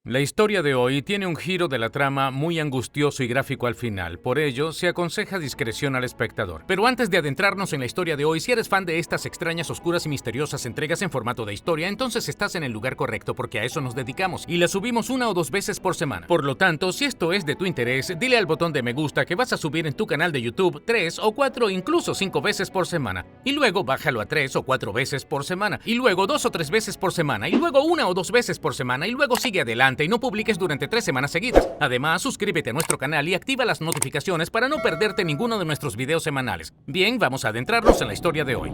La historia de hoy tiene un giro de la trama muy angustioso y gráfico al final, por ello se aconseja discreción al espectador. Pero antes de adentrarnos en la historia de hoy, si eres fan de estas extrañas, oscuras y misteriosas entregas en formato de historia, entonces estás en el lugar correcto porque a eso nos dedicamos y las subimos 1 o 2 veces por semana. Por lo tanto, si esto es de tu interés, dile al botón de me gusta que vas a subir en tu canal de YouTube 3 o 4 incluso 5 veces por semana, y luego bájalo a 3 o 4 veces por semana, y luego 2 o 3 veces por semana, y luego 1 o 2 veces por semana, y luego sigue adelante y no publiques durante 3 semanas seguidas. Además, suscríbete a nuestro canal y activa las notificaciones para no perderte ninguno de nuestros videos semanales. Bien, vamos a adentrarnos en la historia de hoy.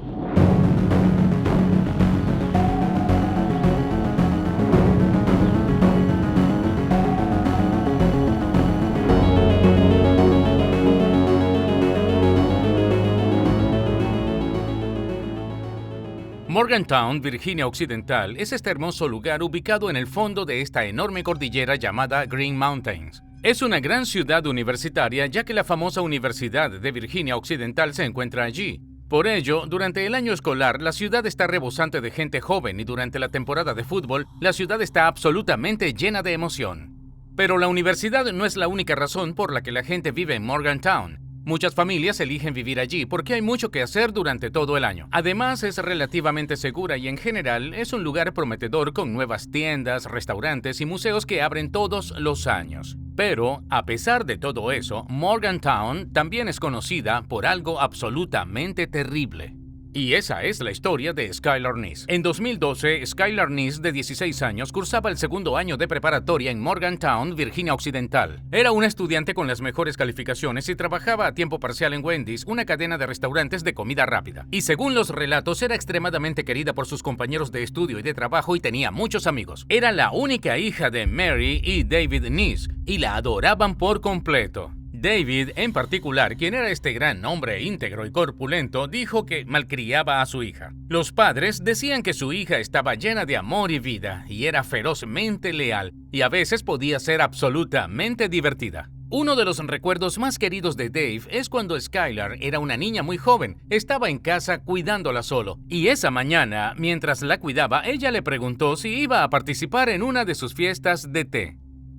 Morgantown, Virginia Occidental, es este hermoso lugar ubicado en el fondo de esta enorme cordillera llamada Green Mountains. Es una gran ciudad universitaria ya que la famosa Universidad de Virginia Occidental se encuentra allí. Por ello, durante el año escolar, la ciudad está rebosante de gente joven y durante la temporada de fútbol, la ciudad está absolutamente llena de emoción. Pero la universidad no es la única razón por la que la gente vive en Morgantown. Muchas familias eligen vivir allí porque hay mucho que hacer durante todo el año. Además, es relativamente segura y en general es un lugar prometedor con nuevas tiendas, restaurantes y museos que abren todos los años. Pero, a pesar de todo eso, Morgantown también es conocida por algo absolutamente terrible. Y esa es la historia de Skylar Neese. En 2012, Skylar Neese, de 16 años, cursaba el segundo año de preparatoria en Morgantown, Virginia Occidental. Era una estudiante con las mejores calificaciones y trabajaba a tiempo parcial en Wendy's, una cadena de restaurantes de comida rápida. Y según los relatos, era extremadamente querida por sus compañeros de estudio y de trabajo y tenía muchos amigos. Era la única hija de Mary y David Neese, y la adoraban por completo. David, en particular, quien era este gran hombre íntegro y corpulento, dijo que malcriaba a su hija. Los padres decían que su hija estaba llena de amor y vida, y era ferozmente leal, y a veces podía ser absolutamente divertida. Uno de los recuerdos más queridos de Dave es cuando Skylar era una niña muy joven, estaba en casa cuidándola solo, y esa mañana, mientras la cuidaba, ella le preguntó si iba a participar en una de sus fiestas de té.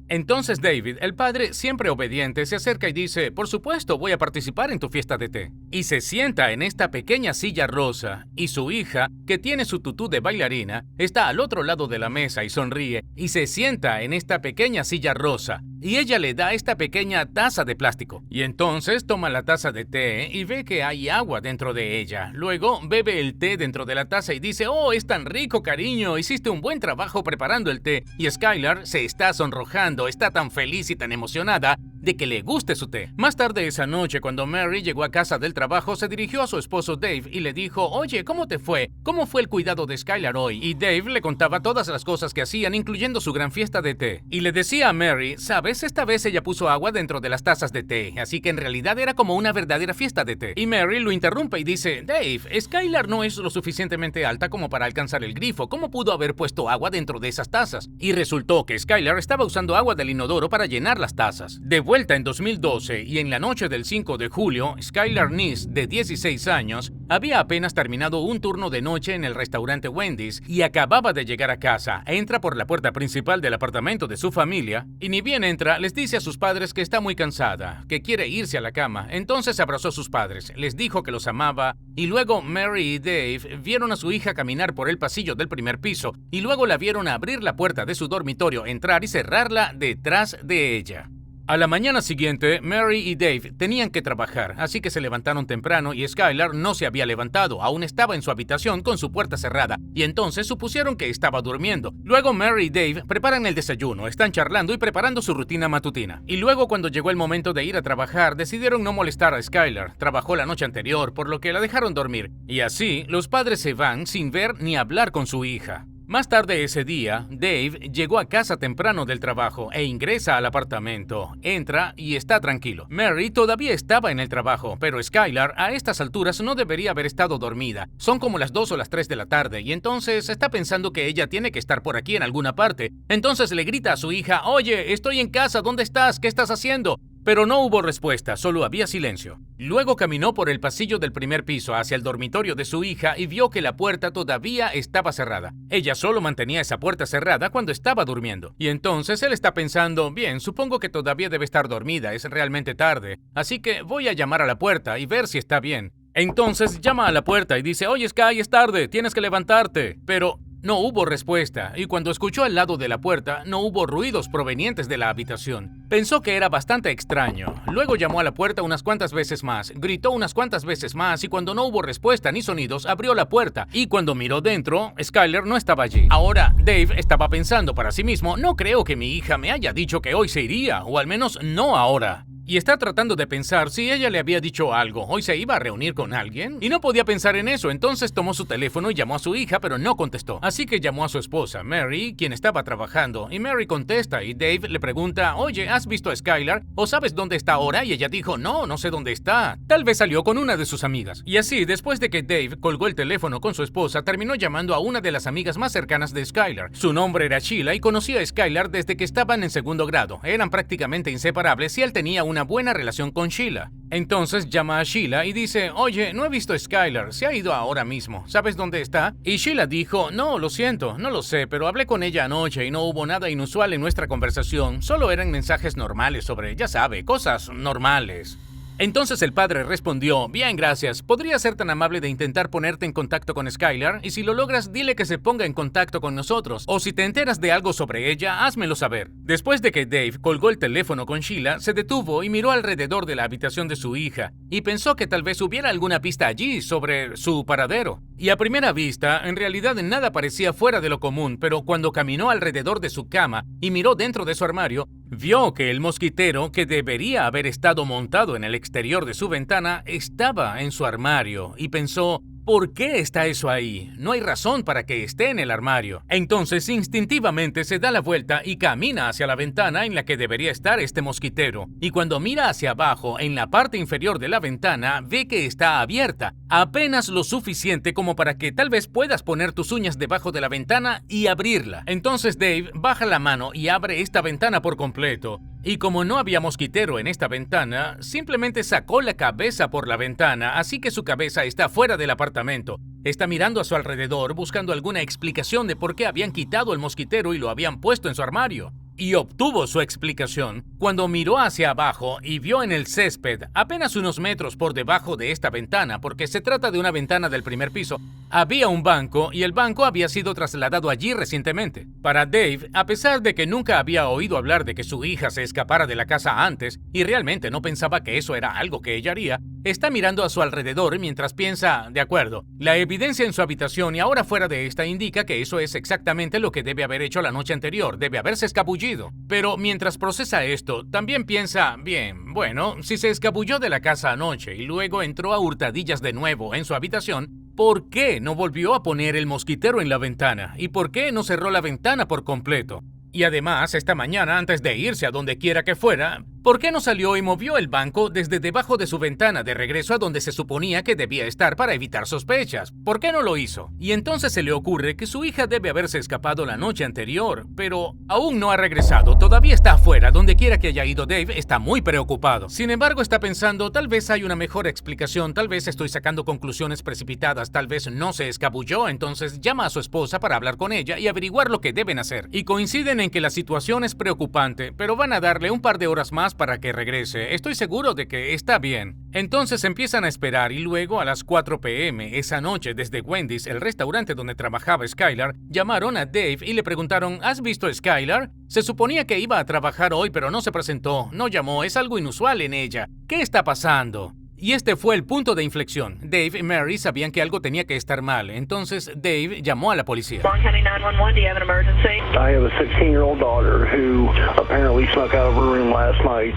Entonces David, el padre siempre obediente, se acerca y dice, por supuesto, voy a participar en tu fiesta de té. Y se sienta en esta pequeña silla rosa, y su hija, que tiene su tutú de bailarina, está al otro lado de la mesa y sonríe, y se sienta en esta pequeña silla rosa, y ella le da esta pequeña taza de plástico. Y entonces toma la taza de té y ve que hay agua dentro de ella. Luego bebe el té dentro de la taza y dice, oh, es tan rico, cariño, hiciste un buen trabajo preparando el té. Y Skylar se está sonrojando. Está tan feliz y tan emocionada de que le guste su té. Más tarde esa noche, cuando Mary llegó a casa del trabajo, se dirigió a su esposo Dave y le dijo, oye, ¿cómo te fue? ¿Cómo fue el cuidado de Skylar hoy? Y Dave le contaba todas las cosas que hacían, incluyendo su gran fiesta de té. Y le decía a Mary, ¿sabes? Esta vez ella puso agua dentro de las tazas de té, así que en realidad era como una verdadera fiesta de té. Y Mary lo interrumpe y dice, Dave, Skylar no es lo suficientemente alta como para alcanzar el grifo. ¿Cómo pudo haber puesto agua dentro de esas tazas? Y resultó que Skylar estaba usando agua del inodoro para llenar las tazas. De vuelta en 2012 y en la noche del 5 de julio, Skylar Neese, de 16 años, había apenas terminado un turno de noche en el restaurante Wendy's y acababa de llegar a casa. Entra por la puerta principal del apartamento de su familia y ni bien entra, les dice a sus padres que está muy cansada, que quiere irse a la cama. Entonces abrazó a sus padres, les dijo que los amaba y luego Mary y Dave vieron a su hija caminar por el pasillo del primer piso y luego la vieron abrir la puerta de su dormitorio, entrar y cerrarla detrás de ella. A la mañana siguiente, Mary y Dave tenían que trabajar, así que se levantaron temprano y Skylar no se había levantado, aún estaba en su habitación con su puerta cerrada, y entonces supusieron que estaba durmiendo. Luego Mary y Dave preparan el desayuno, están charlando y preparando su rutina matutina. Y luego cuando llegó el momento de ir a trabajar, decidieron no molestar a Skylar. Trabajó la noche anterior, por lo que la dejaron dormir. Y así, los padres se van sin ver ni hablar con su hija. Más tarde ese día, Dave llegó a casa temprano del trabajo e ingresa al apartamento. Entra y está tranquilo. Mary todavía estaba en el trabajo, pero Skylar a estas alturas no debería haber estado dormida. Son como las 2 o las 3 de la tarde y entonces está pensando que ella tiene que estar por aquí en alguna parte. Entonces le grita a su hija, oye, estoy en casa, ¿dónde estás? ¿Qué estás haciendo? Pero no hubo respuesta, solo había silencio. Luego caminó por el pasillo del primer piso hacia el dormitorio de su hija y vio que la puerta todavía estaba cerrada. Ella solo mantenía esa puerta cerrada cuando estaba durmiendo. Y entonces él está pensando, bien, supongo que todavía debe estar dormida, es realmente tarde, así que voy a llamar a la puerta y ver si está bien. Entonces llama a la puerta y dice, oye Sky, es tarde, tienes que levantarte. Pero no hubo respuesta, y cuando escuchó al lado de la puerta, no hubo ruidos provenientes de la habitación. Pensó que era bastante extraño. Luego llamó a la puerta unas cuantas veces más, gritó unas cuantas veces más, y cuando no hubo respuesta ni sonidos, abrió la puerta. Y cuando miró dentro, Skyler no estaba allí. Ahora, Dave estaba pensando para sí mismo, no creo que mi hija me haya dicho que hoy se iría, o al menos no ahora. Y está tratando de pensar si ella le había dicho algo, hoy se iba a reunir con alguien, y no podía pensar en eso, entonces tomó su teléfono y llamó a su hija, pero no contestó. Así que llamó a su esposa, Mary, quien estaba trabajando, y Mary contesta y Dave le pregunta, oye, ¿has visto a Skylar? ¿O sabes dónde está ahora? Y ella dijo, no sé dónde está. Tal vez salió con una de sus amigas. Y así, después de que Dave colgó el teléfono con su esposa, terminó llamando a una de las amigas más cercanas de Skylar. Su nombre era Sheila y conocía a Skylar desde que estaban en segundo grado. Eran prácticamente inseparables y él tenía una buena relación con Sheila. Entonces llama a Sheila y dice, oye, no he visto a Skylar, se ha ido ahora mismo, ¿sabes dónde está? Y Sheila dijo, no, lo siento, no lo sé, pero hablé con ella anoche y no hubo nada inusual en nuestra conversación, solo eran mensajes normales sobre, ya sabe, cosas normales. Entonces el padre respondió, bien, gracias, ¿podría ser tan amable de intentar ponerte en contacto con Skylar? Y si lo logras, dile que se ponga en contacto con nosotros, o si te enteras de algo sobre ella, házmelo saber. Después de que Dave colgó el teléfono con Sheila, se detuvo y miró alrededor de la habitación de su hija, y pensó que tal vez hubiera alguna pista allí sobre su paradero. Y a primera vista, en realidad nada parecía fuera de lo común, pero cuando caminó alrededor de su cama y miró dentro de su armario, vio que el mosquitero, que debería haber estado montado en el exterior de su ventana, estaba en su armario, y pensó, ¿por qué está eso ahí? No hay razón para que esté en el armario. Entonces, instintivamente se da la vuelta y camina hacia la ventana en la que debería estar este mosquitero. Y cuando mira hacia abajo, en la parte inferior de la ventana, ve que está abierta, apenas lo suficiente como para que tal vez puedas poner tus uñas debajo de la ventana y abrirla. Entonces Dave baja la mano y abre esta ventana por completo. Y como no había mosquitero en esta ventana, simplemente sacó la cabeza por la ventana, así que su cabeza está fuera del apartamento. Está mirando a su alrededor buscando alguna explicación de por qué habían quitado el mosquitero y lo habían puesto en su armario. Y obtuvo su explicación cuando miró hacia abajo y vio en el césped, apenas unos metros por debajo de esta ventana, porque se trata de una ventana del primer piso, había un banco y el banco había sido trasladado allí recientemente. Para Dave, a pesar de que nunca había oído hablar de que su hija se escapara de la casa antes y realmente no pensaba que eso era algo que ella haría, está mirando a su alrededor mientras piensa, de acuerdo, la evidencia en su habitación y ahora fuera de esta indica que eso es exactamente lo que debe haber hecho la noche anterior, debe haberse escabullido. Pero mientras procesa esto, también piensa, bien, bueno, si se escabulló de la casa anoche y luego entró a hurtadillas de nuevo en su habitación, ¿por qué no volvió a poner el mosquitero en la ventana? ¿Y por qué no cerró la ventana por completo? Y además, esta mañana, antes de irse a donde quiera que fuera, ¿por qué no salió y movió el banco desde debajo de su ventana de regreso a donde se suponía que debía estar para evitar sospechas? ¿Por qué no lo hizo? Y entonces se le ocurre que su hija debe haberse escapado la noche anterior, pero aún no ha regresado, todavía está afuera, donde quiera que haya ido Dave, está muy preocupado. Sin embargo, está pensando, tal vez hay una mejor explicación, tal vez estoy sacando conclusiones precipitadas, tal vez no se escabulló, entonces llama a su esposa para hablar con ella y averiguar lo que deben hacer. Y coinciden en que la situación es preocupante, pero van a darle un par de horas más para que regrese. Estoy seguro de que está bien. Entonces empiezan a esperar y luego a las 4 p.m. esa noche desde Wendy's, el restaurante donde trabajaba Skylar, llamaron a Dave y le preguntaron, ¿has visto a Skylar? Se suponía que iba a trabajar hoy pero no se presentó, no llamó, es algo inusual en ella. ¿Qué está pasando? Y este fue el punto de inflexión. Dave y Mary sabían que algo tenía que estar mal, entonces Dave llamó a la policía. Long County 911, do you have an emergency? I have a 16-year-old daughter who apparently snuck out of her room last night.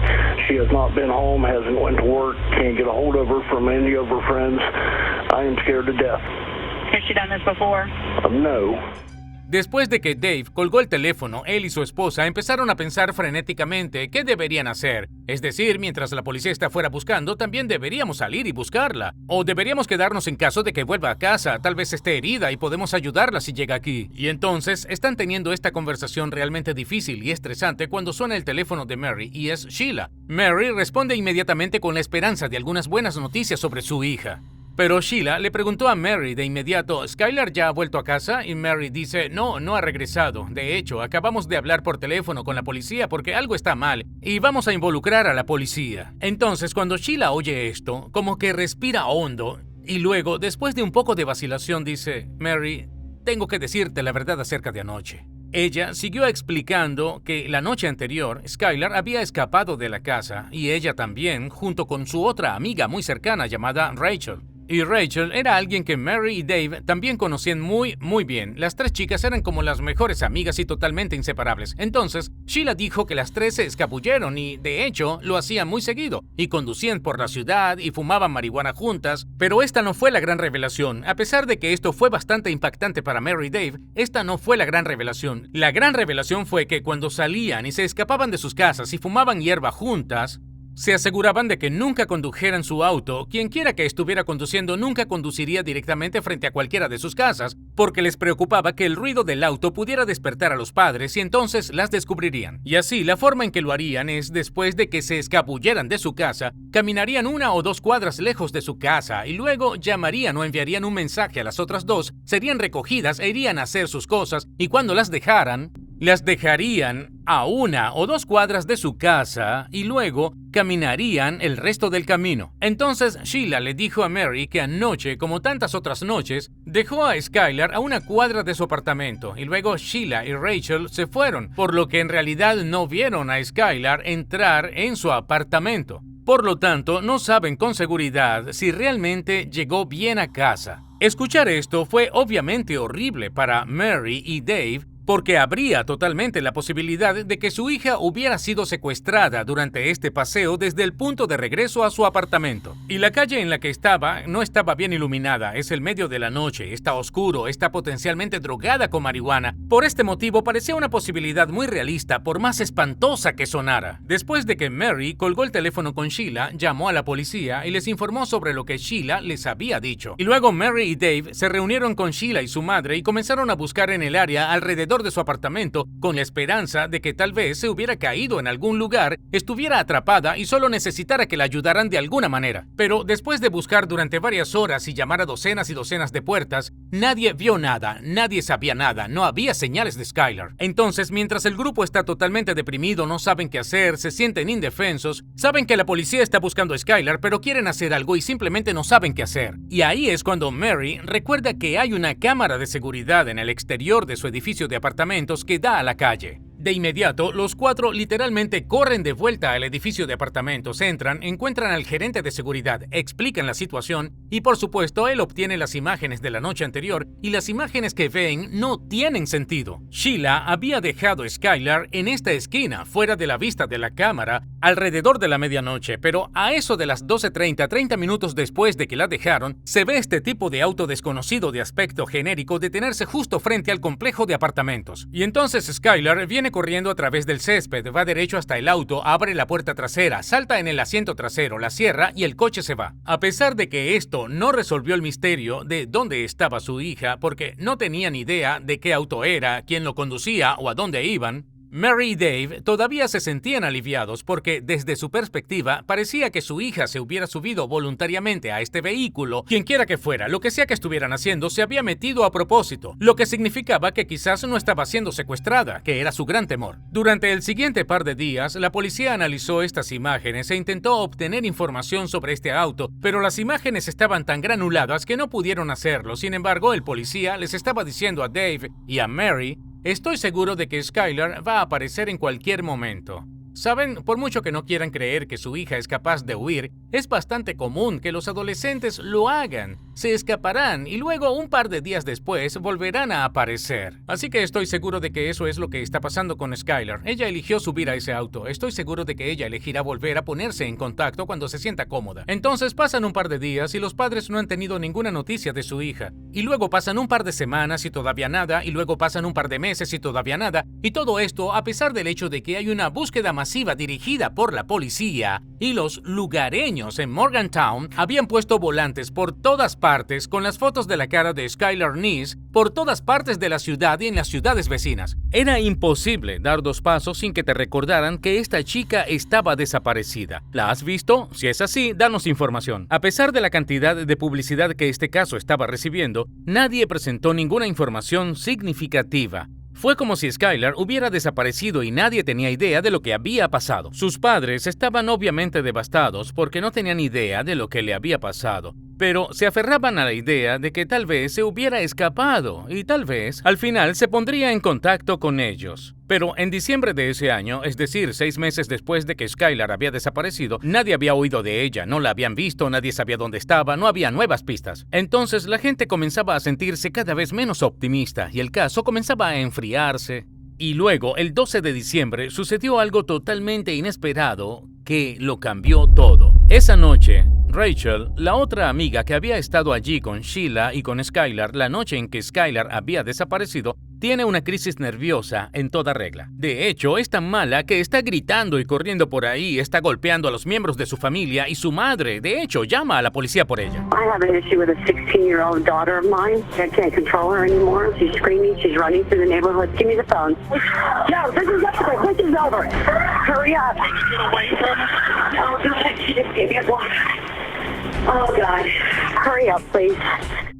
She has not been home, hasn't went to work, can't get a hold of her from any of her friends. I am scared to death. Has she done this before? No. Después de que Dave colgó el teléfono, él y su esposa empezaron a pensar frenéticamente qué deberían hacer. Es decir, mientras la policía está fuera buscando, también deberíamos salir y buscarla. O deberíamos quedarnos en caso de que vuelva a casa, tal vez esté herida y podemos ayudarla si llega aquí. Y entonces están teniendo esta conversación realmente difícil y estresante cuando suena el teléfono de Mary y es Sheila. Mary responde inmediatamente con la esperanza de algunas buenas noticias sobre su hija. Pero Sheila le preguntó a Mary de inmediato, ¿Skylar ya ha vuelto a casa? Y Mary dice, no ha regresado. De hecho, acabamos de hablar por teléfono con la policía porque algo está mal y vamos a involucrar a la policía. Entonces, cuando Sheila oye esto, como que respira hondo y luego, después de un poco de vacilación, dice, Mary, tengo que decirte la verdad acerca de anoche. Ella siguió explicando que la noche anterior, Skylar había escapado de la casa y ella también, junto con su otra amiga muy cercana llamada Rachel. Y Rachel era alguien que Mary y Dave también conocían muy bien. Las tres chicas eran como las mejores amigas y totalmente inseparables. Entonces, Sheila dijo que las tres se escabulleron y, de hecho, lo hacían muy seguido. Y conducían por la ciudad y fumaban marihuana juntas. Pero esta no fue la gran revelación. A pesar de que esto fue bastante impactante para Mary y Dave, esta no fue la gran revelación. La gran revelación fue que cuando salían y se escapaban de sus casas y fumaban hierba juntas, se aseguraban de que nunca condujeran su auto. Quienquiera que estuviera conduciendo nunca conduciría directamente frente a cualquiera de sus casas, porque les preocupaba que el ruido del auto pudiera despertar a los padres y entonces las descubrirían. Y así, la forma en que lo harían es, después de que se escabulleran de su casa, caminarían 1 o 2 cuadras lejos de su casa y luego llamarían o enviarían un mensaje a las otras dos, serían recogidas e irían a hacer sus cosas y cuando las dejaran, las dejarían a 1 o 2 cuadras de su casa y luego caminarían el resto del camino. Entonces Sheila le dijo a Mary que anoche, como tantas otras noches, dejó a Skylar a 1 cuadra de su apartamento y luego Sheila y Rachel se fueron, por lo que en realidad no vieron a Skylar entrar en su apartamento. Por lo tanto, no saben con seguridad si realmente llegó bien a casa. Escuchar esto fue obviamente horrible para Mary y Dave, porque habría totalmente la posibilidad de que su hija hubiera sido secuestrada durante este paseo desde el punto de regreso a su apartamento. Y la calle en la que estaba no estaba bien iluminada, es el medio de la noche, está oscuro, está potencialmente drogada con marihuana. Por este motivo parecía una posibilidad muy realista, por más espantosa que sonara. Después de que Mary colgó el teléfono con Sheila, llamó a la policía y les informó sobre lo que Sheila les había dicho. Y luego Mary y Dave se reunieron con Sheila y su madre y comenzaron a buscar en el área alrededor de su apartamento con la esperanza de que tal vez se hubiera caído en algún lugar, estuviera atrapada y solo necesitara que la ayudaran de alguna manera. Pero después de buscar durante varias horas y llamar a docenas y docenas de puertas, nadie vio nada, nadie sabía nada, no había señales de Skylar. Entonces, mientras el grupo está totalmente deprimido, no saben qué hacer, se sienten indefensos, saben que la policía está buscando a Skylar, pero quieren hacer algo y simplemente no saben qué hacer. Y ahí es cuando Mary recuerda que hay una cámara de seguridad en el exterior de su edificio de apartamentos que da a la calle. De inmediato, los 4 literalmente corren de vuelta al edificio de apartamentos, entran, encuentran al gerente de seguridad, explican la situación y por supuesto él obtiene las imágenes de la noche anterior y las imágenes que ven no tienen sentido. Sheila había dejado a Skylar en esta esquina, fuera de la vista de la cámara, alrededor de la medianoche, pero a eso de las 12:30, 30 minutos después de que la dejaron, se ve este tipo de auto desconocido de aspecto genérico detenerse justo frente al complejo de apartamentos. Y entonces Skylar viene corriendo a través del césped, va derecho hasta el auto, abre la puerta trasera, salta en el asiento trasero, la cierra y el coche se va. A pesar de que esto no resolvió el misterio de dónde estaba su hija, porque no tenían idea de qué auto era, quién lo conducía o a dónde iban, Mary y Dave todavía se sentían aliviados porque, desde su perspectiva, parecía que su hija se hubiera subido voluntariamente a este vehículo. Quienquiera que fuera, lo que sea que estuvieran haciendo, se había metido a propósito, lo que significaba que quizás no estaba siendo secuestrada, que era su gran temor. Durante el siguiente par de días, la policía analizó estas imágenes e intentó obtener información sobre este auto, pero las imágenes estaban tan granuladas que no pudieron hacerlo. Sin embargo, el policía les estaba diciendo a Dave y a Mary: estoy seguro de que Skylar va a aparecer en cualquier momento. Saben, por mucho que no quieran creer que su hija es capaz de huir, es bastante común que los adolescentes lo hagan. Se escaparán y luego, un par de días después, volverán a aparecer. Así que estoy seguro de que eso es lo que está pasando con Skylar. Ella eligió subir a ese auto. Estoy seguro de que ella elegirá volver a ponerse en contacto cuando se sienta cómoda. Entonces pasan un par de días y los padres no han tenido ninguna noticia de su hija. Y luego pasan un par de semanas y todavía nada, y luego pasan un par de meses y todavía nada. Y todo esto a pesar del hecho de que hay una búsqueda masiva dirigida por la policía y los lugareños en Morgantown habían puesto volantes por todas partes con las fotos de la cara de Skylar Neese por todas partes de la ciudad y en las ciudades vecinas. Era imposible dar 2 pasos sin que te recordaran que esta chica estaba desaparecida. ¿La has visto? Si es así, danos información. A pesar de la cantidad de publicidad que este caso estaba recibiendo, nadie presentó ninguna información significativa. Fue como si Skylar hubiera desaparecido y nadie tenía idea de lo que había pasado. Sus padres estaban obviamente devastados porque no tenían idea de lo que le había pasado, pero se aferraban a la idea de que tal vez se hubiera escapado y tal vez al final se pondría en contacto con ellos. Pero en diciembre de ese año, es decir, 6 meses después de que Skylar había desaparecido, nadie había oído de ella, no la habían visto, nadie sabía dónde estaba, no había nuevas pistas. Entonces la gente comenzaba a sentirse cada vez menos optimista y el caso comenzaba a enfriarse. Y luego, el 12 de diciembre, sucedió algo totalmente inesperado que lo cambió todo. Esa noche, Rachel, la otra amiga que había estado allí con Sheila y con Skylar la noche en que Skylar había desaparecido, tiene una crisis nerviosa en toda regla. De hecho, es tan mala que está gritando y corriendo por ahí, está golpeando a los miembros de su familia y su madre, de hecho, llama a la policía por ella. I have an issue with a 16-year-old daughter of mine. I can't control her anymore. She's screaming, she's running through the neighborhood. Give me the phone. No, this is over. This is over. Hurry up. Can you get away from us? Oh, God. She just gave me a block. Oh, God. Hurry up, please.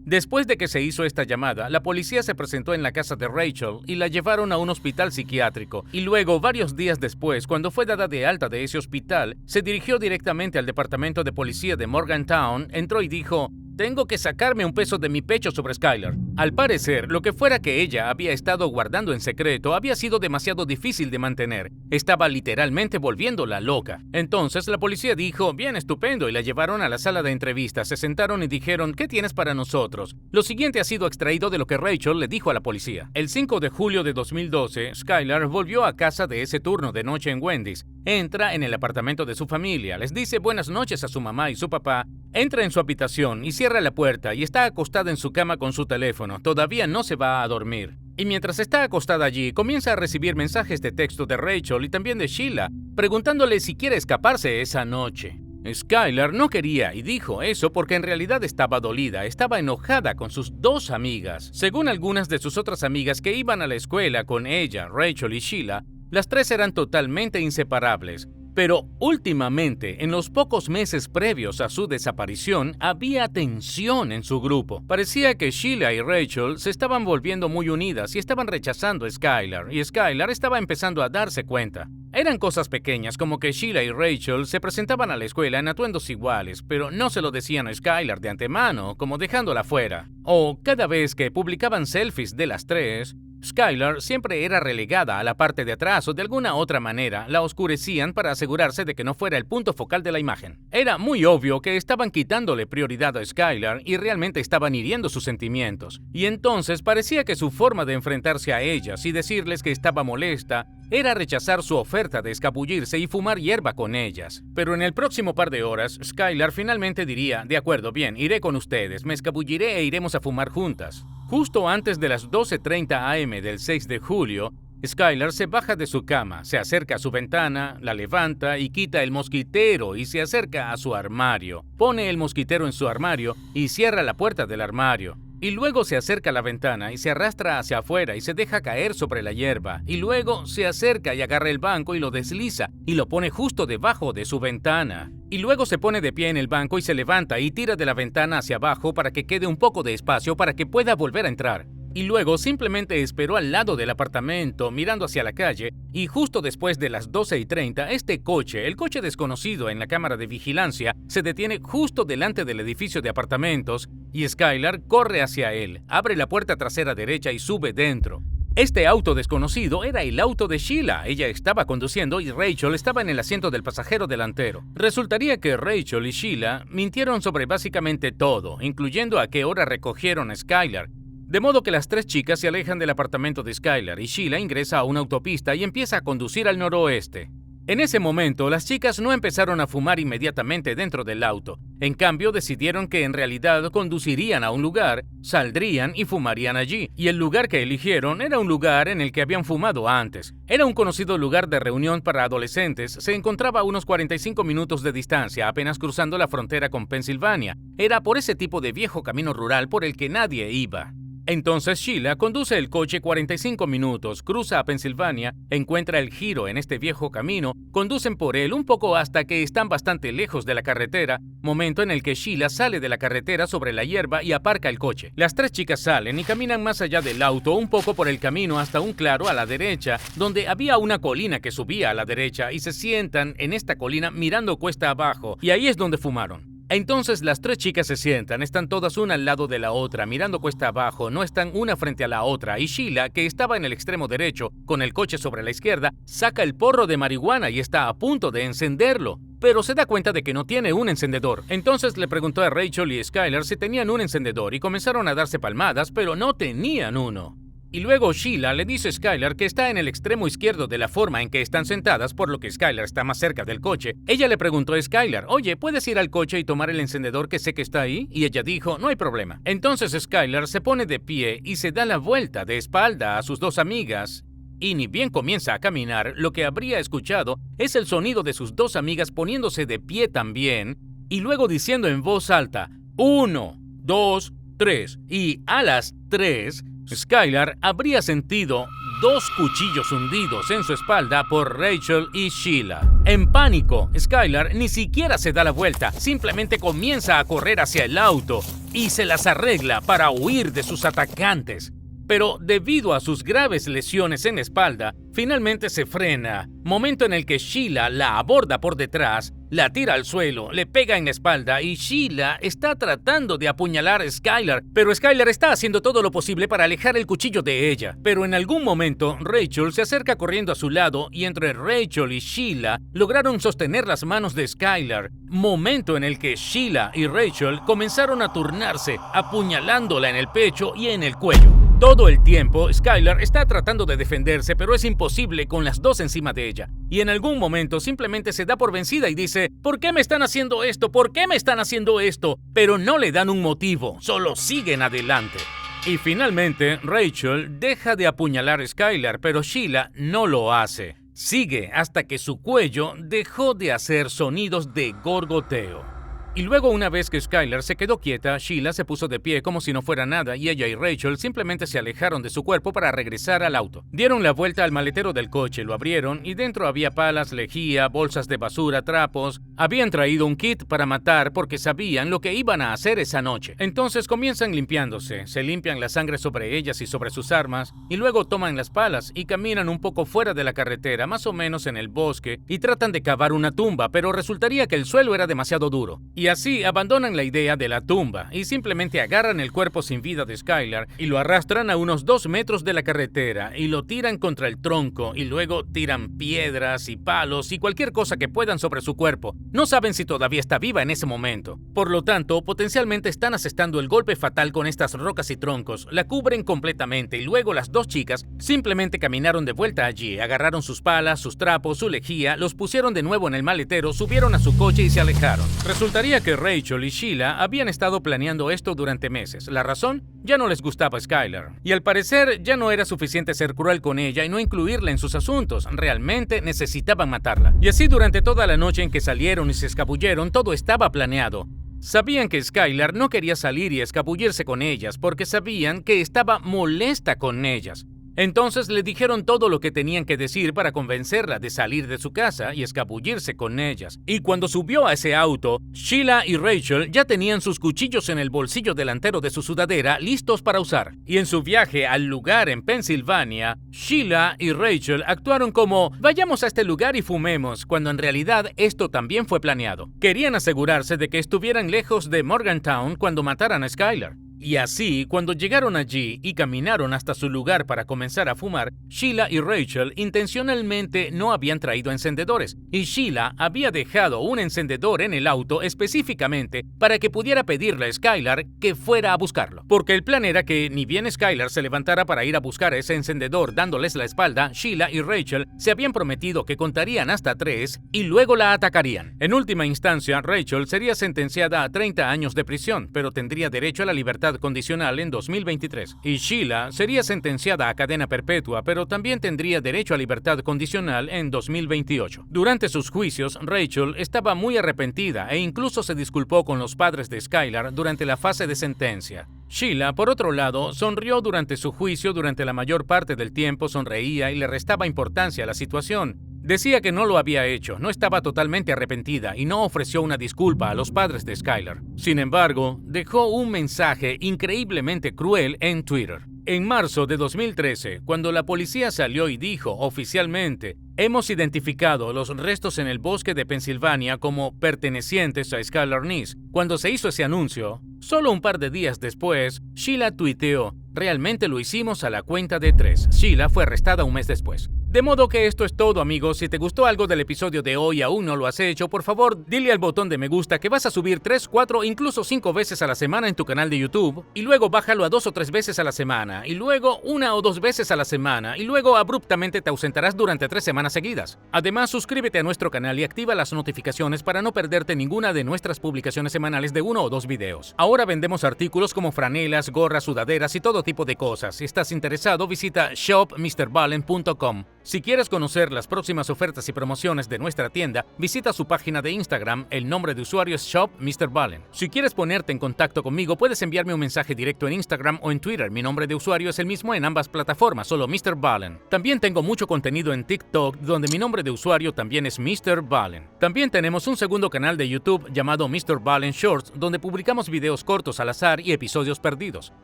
Después de que se hizo esta llamada, la policía se presentó en la casa de Rachel y la llevaron a un hospital psiquiátrico. Y luego, varios días después, cuando fue dada de alta de ese hospital, se dirigió directamente al departamento de policía de Morgantown, entró y dijo: «Tengo que sacarme un peso de mi pecho sobre Skylar». Al parecer, lo que fuera que ella había estado guardando en secreto había sido demasiado difícil de mantener. Estaba literalmente volviéndola loca. Entonces la policía dijo: «Bien, estupendo», y la llevaron a la sala de entrevistas. Se sentaron y dijeron: «¿Qué tienes para nosotros?». Lo siguiente ha sido extraído de lo que Rachel le dijo a la policía. El 5 de julio de 2012, Skylar volvió a casa de ese turno de noche en Wendy's. Entra en el apartamento de su familia, les dice buenas noches a su mamá y su papá, entra en su habitación y cierra la puerta y está acostada en su cama con su teléfono. Todavía no se va a dormir. Y mientras está acostada allí, comienza a recibir mensajes de texto de Rachel y también de Sheila, preguntándole si quiere escaparse esa noche. Skylar no quería y dijo eso porque en realidad estaba dolida, estaba enojada con sus 2 amigas. Según algunas de sus otras amigas que iban a la escuela con ella, Rachel y Sheila, las 3 eran totalmente inseparables. Pero últimamente, en los pocos meses previos a su desaparición, había tensión en su grupo. Parecía que Sheila y Rachel se estaban volviendo muy unidas y estaban rechazando a Skylar, y Skylar estaba empezando a darse cuenta. Eran cosas pequeñas, como que Sheila y Rachel se presentaban a la escuela en atuendos iguales, pero no se lo decían a Skylar de antemano, como dejándola fuera. O cada vez que publicaban selfies de las 3, Skylar siempre era relegada a la parte de atrás o de alguna otra manera la oscurecían para asegurarse de que no fuera el punto focal de la imagen. Era muy obvio que estaban quitándole prioridad a Skylar y realmente estaban hiriendo sus sentimientos. Y entonces parecía que su forma de enfrentarse a ellas y decirles que estaba molesta era rechazar su oferta de escabullirse y fumar hierba con ellas. Pero en el próximo par de horas, Skylar finalmente diría: «De acuerdo, bien, iré con ustedes, me escabulliré e iremos a fumar juntas». Justo antes de las 12:30 am del 6 de julio, Skylar se baja de su cama, se acerca a su ventana, la levanta y quita el mosquitero y se acerca a su armario. Pone el mosquitero en su armario y cierra la puerta del armario. Y luego se acerca a la ventana y se arrastra hacia afuera y se deja caer sobre la hierba. Y luego se acerca y agarra el banco y lo desliza y lo pone justo debajo de su ventana. Y luego se pone de pie en el banco y se levanta y tira de la ventana hacia abajo para que quede un poco de espacio para que pueda volver a entrar. Y luego simplemente esperó al lado del apartamento, mirando hacia la calle, y justo después de las 12:30, este coche, el coche desconocido en la cámara de vigilancia, se detiene justo delante del edificio de apartamentos, y Skylar corre hacia él, abre la puerta trasera derecha y sube dentro. Este auto desconocido era el auto de Sheila. Ella estaba conduciendo y Rachel estaba en el asiento del pasajero delantero. Resultaría que Rachel y Sheila mintieron sobre básicamente todo, incluyendo a qué hora recogieron a Skylar. De modo que las tres chicas se alejan del apartamento de Skylar y Sheila ingresa a una autopista y empieza a conducir al noroeste. En ese momento, las chicas no empezaron a fumar inmediatamente dentro del auto. En cambio, decidieron que en realidad conducirían a un lugar, saldrían y fumarían allí. Y el lugar que eligieron era un lugar en el que habían fumado antes. Era un conocido lugar de reunión para adolescentes. Se encontraba a unos 45 minutos de distancia, apenas cruzando la frontera con Pensilvania. Era por ese tipo de viejo camino rural por el que nadie iba. Entonces Sheila conduce el coche 45 minutos, cruza a Pensilvania, encuentra el giro en este viejo camino, conducen por él un poco hasta que están bastante lejos de la carretera, momento en el que Sheila sale de la carretera sobre la hierba y aparca el coche. Las tres chicas salen y caminan más allá del auto un poco por el camino hasta un claro a la derecha, donde había una colina que subía a la derecha y se sientan en esta colina mirando cuesta abajo, y ahí es donde fumaron. Entonces las tres chicas se sientan, están todas una al lado de la otra, mirando cuesta abajo, no están una frente a la otra, y Sheila, que estaba en el extremo derecho, con el coche sobre la izquierda, saca el porro de marihuana y está a punto de encenderlo, pero se da cuenta de que no tiene un encendedor. Entonces le preguntó a Rachel y Skylar si tenían un encendedor y comenzaron a darse palmadas, pero no tenían uno. Y luego Sheila le dice a Skylar que está en el extremo izquierdo de la forma en que están sentadas, por lo que Skylar está más cerca del coche. Ella le preguntó a Skylar, oye, ¿puedes ir al coche y tomar el encendedor que sé que está ahí? Y ella dijo, no hay problema. Entonces Skylar se pone de pie y se da la vuelta de espalda a sus dos amigas. Y ni bien comienza a caminar, lo que habría escuchado es el sonido de sus dos amigas poniéndose de pie también, y luego diciendo en voz alta, 1, 2, 3, y a las 3... Skylar habría sentido dos cuchillos hundidos en su espalda por Rachel y Sheila. En pánico, Skylar ni siquiera se da la vuelta, simplemente comienza a correr hacia el auto y se las arregla para huir de sus atacantes. Pero debido a sus graves lesiones en la espalda, finalmente se frena, momento en el que Sheila la aborda por detrás, la tira al suelo, le pega en la espalda y Sheila está tratando de apuñalar a Skylar, pero Skylar está haciendo todo lo posible para alejar el cuchillo de ella. Pero en algún momento, Rachel se acerca corriendo a su lado y entre Rachel y Sheila lograron sostener las manos de Skylar, momento en el que Sheila y Rachel comenzaron a turnarse, apuñalándola en el pecho y en el cuello. Todo el tiempo, Skylar está tratando de defenderse, pero es imposible con las dos encima de ella. Y en algún momento simplemente se da por vencida y dice, ¿por qué me están haciendo esto? ¿Por qué me están haciendo esto? Pero no le dan un motivo, solo siguen adelante. Y finalmente, Rachel deja de apuñalar a Skylar, pero Sheila no lo hace. Sigue hasta que su cuello dejó de hacer sonidos de gorgoteo. Y luego, una vez que Skylar se quedó quieta, Sheila se puso de pie como si no fuera nada y ella y Rachel simplemente se alejaron de su cuerpo para regresar al auto. Dieron la vuelta al maletero del coche, lo abrieron y dentro había palas, lejía, bolsas de basura, trapos. Habían traído un kit para matar porque sabían lo que iban a hacer esa noche. Entonces comienzan limpiándose, se limpian la sangre sobre ellas y sobre sus armas y luego toman las palas y caminan un poco fuera de la carretera, más o menos en el bosque, y tratan de cavar una tumba, pero resultaría que el suelo era demasiado duro. Y así abandonan la idea de la tumba y simplemente agarran el cuerpo sin vida de Skylar y lo arrastran a unos 2 metros de la carretera y lo tiran contra el tronco y luego tiran piedras y palos y cualquier cosa que puedan sobre su cuerpo. No saben si todavía está viva en ese momento. Por lo tanto, potencialmente están asestando el golpe fatal con estas rocas y troncos, la cubren completamente y luego las dos chicas simplemente caminaron de vuelta allí, agarraron sus palas, sus trapos, su lejía, los pusieron de nuevo en el maletero, subieron a su coche y se alejaron. Resultaría que Rachel y Sheila habían estado planeando esto durante meses. La razón, ya no les gustaba Skylar. Y al parecer ya no era suficiente ser cruel con ella y no incluirla en sus asuntos. Realmente necesitaban matarla. Y así durante toda la noche en que salieron y se escabulleron, todo estaba planeado. Sabían que Skylar no quería salir y escabullirse con ellas porque sabían que estaba molesta con ellas. Entonces le dijeron todo lo que tenían que decir para convencerla de salir de su casa y escabullirse con ellas. Y cuando subió a ese auto, Sheila y Rachel ya tenían sus cuchillos en el bolsillo delantero de su sudadera listos para usar. Y en su viaje al lugar en Pensilvania, Sheila y Rachel actuaron como vayamos a este lugar y fumemos, cuando en realidad esto también fue planeado. Querían asegurarse de que estuvieran lejos de Morgantown cuando mataran a Skylar. Y así, cuando llegaron allí y caminaron hasta su lugar para comenzar a fumar, Sheila y Rachel intencionalmente no habían traído encendedores, y Sheila había dejado un encendedor en el auto específicamente para que pudiera pedirle a Skylar que fuera a buscarlo. Porque el plan era que ni bien Skylar se levantara para ir a buscar ese encendedor dándoles la espalda, Sheila y Rachel se habían prometido que contarían hasta 3 y luego la atacarían. En última instancia, Rachel sería sentenciada a 30 años de prisión, pero tendría derecho a la libertad condicional en 2023. Y Sheila sería sentenciada a cadena perpetua, pero también tendría derecho a libertad condicional en 2028. Durante sus juicios, Rachel estaba muy arrepentida e incluso se disculpó con los padres de Skylar durante la fase de sentencia. Sheila, por otro lado, sonrió durante su juicio. Durante la mayor parte del tiempo sonreía y le restaba importancia a la situación. Decía que no lo había hecho, no estaba totalmente arrepentida y no ofreció una disculpa a los padres de Skylar. Sin embargo, dejó un mensaje increíblemente cruel en Twitter. En marzo de 2013, cuando la policía salió y dijo oficialmente: hemos identificado los restos en el bosque de Pensilvania como pertenecientes a Skylar Neese. Cuando se hizo ese anuncio, solo un par de días después, Sheila tuiteó: realmente lo hicimos a la cuenta de 3. Sheila fue arrestada un mes después. De modo que esto es todo, amigos. Si te gustó algo del episodio de hoy y aún no lo has hecho, por favor, dile al botón de me gusta que vas a subir 3, 4, incluso 5 veces a la semana en tu canal de YouTube, y luego bájalo a 2 o 3 veces a la semana, y luego 1 o 2 veces a la semana, y luego abruptamente te ausentarás durante 3 semanas seguidas. Además, suscríbete a nuestro canal y activa las notificaciones para no perderte ninguna de nuestras publicaciones semanales de 1 o 2 videos. Ahora vendemos artículos como franelas, gorras, sudaderas y todo tipo de cosas. Si estás interesado, visita shopmrballen.com. Si quieres conocer las próximas ofertas y promociones de nuestra tienda, visita su página de Instagram. El nombre de usuario es shopmrballen. Si quieres ponerte en contacto conmigo, puedes enviarme un mensaje directo en Instagram o en Twitter. Mi nombre de usuario es el mismo en ambas plataformas, solo Mr. Ballen. También tengo mucho contenido en TikTok, donde mi nombre de usuario también es Mr. Ballen. También tenemos un segundo canal de YouTube llamado Mr. Ballen Shorts, donde publicamos videos cortos al azar y episodios perdidos.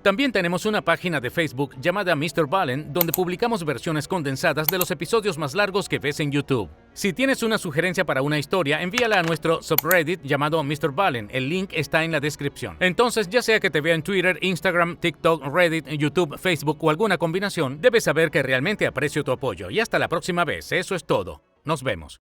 También tenemos una página de Facebook llamada Mr. Ballen, donde publicamos versiones condensadas de los episodios más largos que ves en YouTube. Si tienes una sugerencia para una historia, envíala a nuestro subreddit llamado Mr. Ballen. El link está en la descripción. Entonces, ya sea que te vea en Twitter, Instagram, TikTok, Reddit, YouTube, Facebook o alguna combinación, debes saber que realmente aprecio tu apoyo. Y hasta la próxima vez. Eso es todo. Nos vemos.